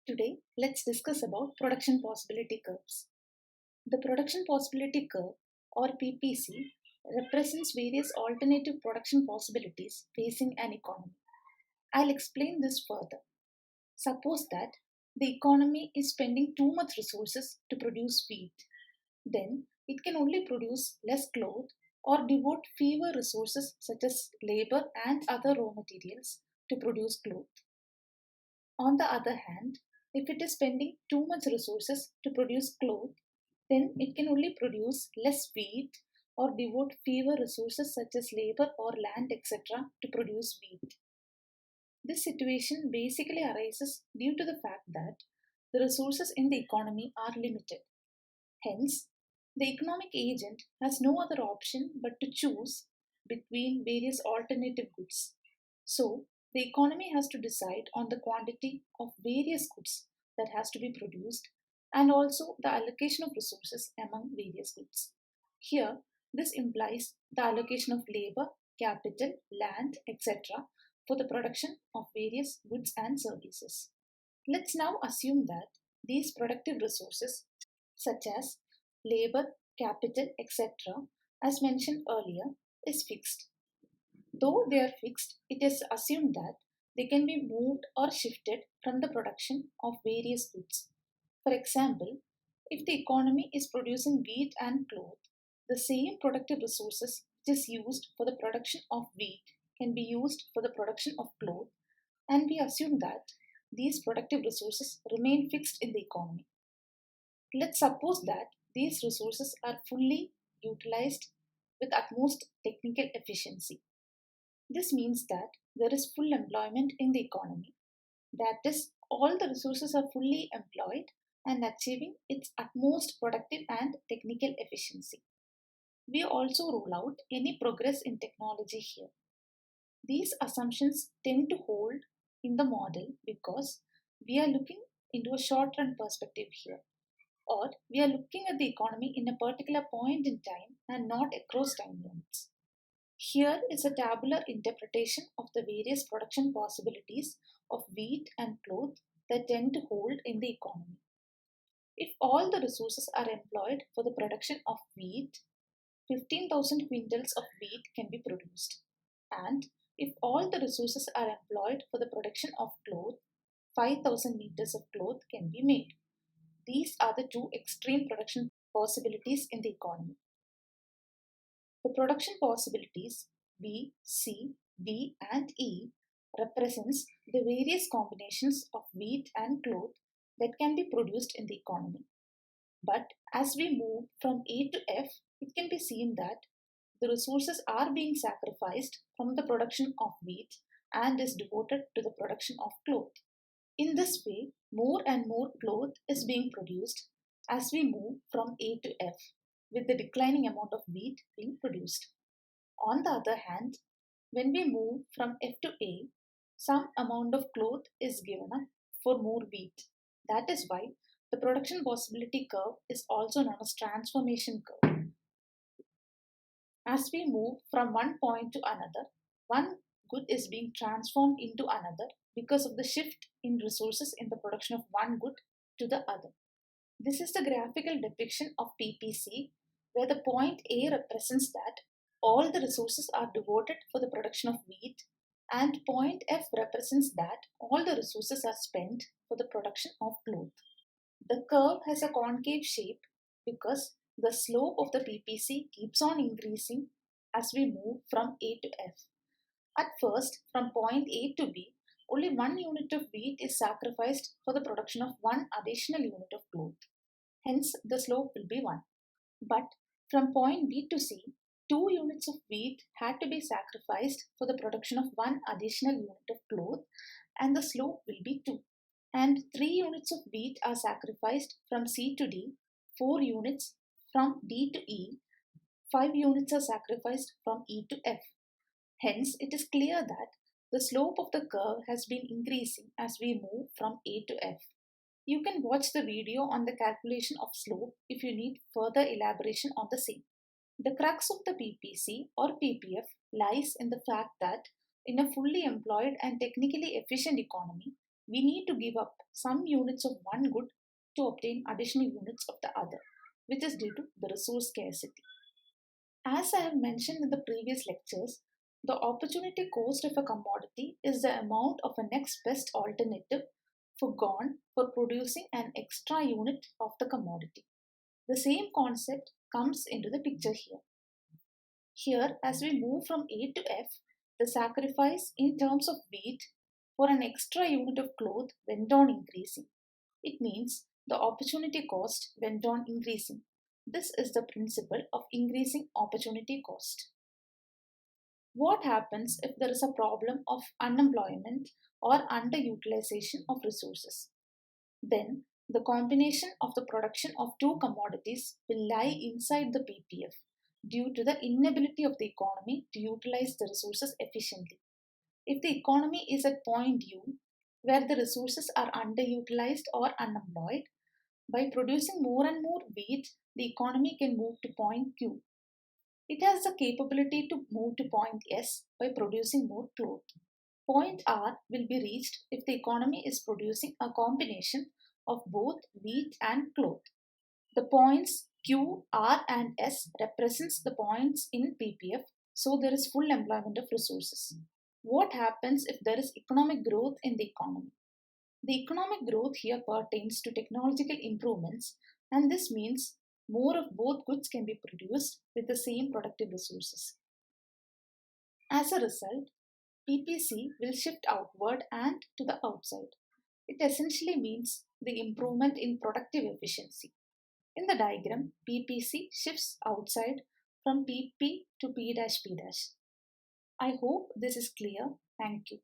Today, let's discuss about production possibility curves. The production possibility curve, or PPC, represents various alternative production possibilities facing an economy. I'll explain this further. Suppose that the economy is spending too much resources to produce wheat. Then it can only produce less cloth or devote fewer resources such as labor and other raw materials to produce cloth. On the other hand, if it is spending too much resources to produce cloth, then it can only produce less wheat or devote fewer resources such as labor or land, etc., to produce wheat. This situation basically arises due to the fact that the resources in the economy are limited. Hence, the economic agent has no other option but to choose between various alternative goods. So, the economy has to decide on the quantity of various goods that has to be produced and also the allocation of resources among various goods. Here, this implies the allocation of labor, capital, land, etc. for the production of various goods and services. Let's now assume that these productive resources, such as labor, capital, etc., as mentioned earlier, is fixed. Though they are fixed, it is assumed that they can be moved or shifted from the production of various goods. For example, if the economy is producing wheat and cloth, the same productive resources which is used for the production of wheat can be used for the production of cloth, and we assume that these productive resources remain fixed in the economy. Let's suppose that these resources are fully utilized with utmost technical efficiency. This means that there is full employment in the economy. That is, all the resources are fully employed and achieving its utmost productive and technical efficiency. We also rule out any progress in technology here. These assumptions tend to hold in the model because we are looking into a short run perspective here, or we are looking at the economy in a particular point in time and not across time units. Here is a tabular interpretation of the various production possibilities of wheat and cloth that tend to hold in the economy. If all the resources are employed for the production of wheat, 15,000 quintals of wheat can be produced. And if all the resources are employed for the production of cloth, 5,000 meters of cloth can be made. These are the two extreme production possibilities in the economy. The production possibilities B, C, D and E represents the various combinations of wheat and cloth that can be produced in the economy. But as we move from A to F, it can be seen that the resources are being sacrificed from the production of wheat and is devoted to the production of cloth. In this way, more and more cloth is being produced as we move from A to F, with the declining amount of wheat being produced. On the other hand, when we move from F to A, some amount of cloth is given up for more wheat. That is why the production possibility curve is also known as transformation curve. As we move from one point to another, one good is being transformed into another because of the shift in resources in the production of one good to the other. This is the graphical depiction of PPC, where the point A represents that all the resources are devoted for the production of wheat, and point F represents that all the resources are spent for the production of cloth. The curve has a concave shape because the slope of the PPC keeps on increasing as we move from A to F. At first, from point A to B, only 1 unit of wheat is sacrificed for the production of 1 additional unit of cloth. Hence, the slope will be 1. But from point B to C, 2 units of wheat had to be sacrificed for the production of 1 additional unit of cloth, and the slope will be 2. And 3 units of wheat are sacrificed from C to D, 4 units from D to E, 5 units are sacrificed from E to F. Hence, it is clear that the slope of the curve has been increasing as we move from A to F. You can watch the video on the calculation of slope if you need further elaboration on the same. The crux of the PPC or PPF lies in the fact that in a fully employed and technically efficient economy, we need to give up some units of one good to obtain additional units of the other, which is due to the resource scarcity. As I have mentioned in the previous lectures, the opportunity cost of a commodity is the amount of a next best alternative forgone for producing an extra unit of the commodity. The same concept comes into the picture here. Here, as we move from A to F, the sacrifice in terms of weight for an extra unit of cloth went on increasing. It means the opportunity cost went on increasing. This is the principle of increasing opportunity cost. What happens if there is a problem of unemployment or underutilization of resources? Then the combination of the production of two commodities will lie inside the PPF due to the inability of the economy to utilize the resources efficiently. If the economy is at point U, where the resources are underutilized or unemployed, by producing more and more wheat, the economy can move to point Q. It has the capability to move to point S by producing more cloth. Point R will be reached if the economy is producing a combination of both wheat and cloth. The points Q, R and S represents the points in PPF, so there is full employment of resources. What happens if there is economic growth in the economy? The economic growth here pertains to technological improvements, and this means more of both goods can be produced with the same productive resources. As a result, PPC will shift outward and to the outside. It essentially means the improvement in productive efficiency. In the diagram, PPC shifts outside from PP to P dash P dash. I hope this is clear. Thank you.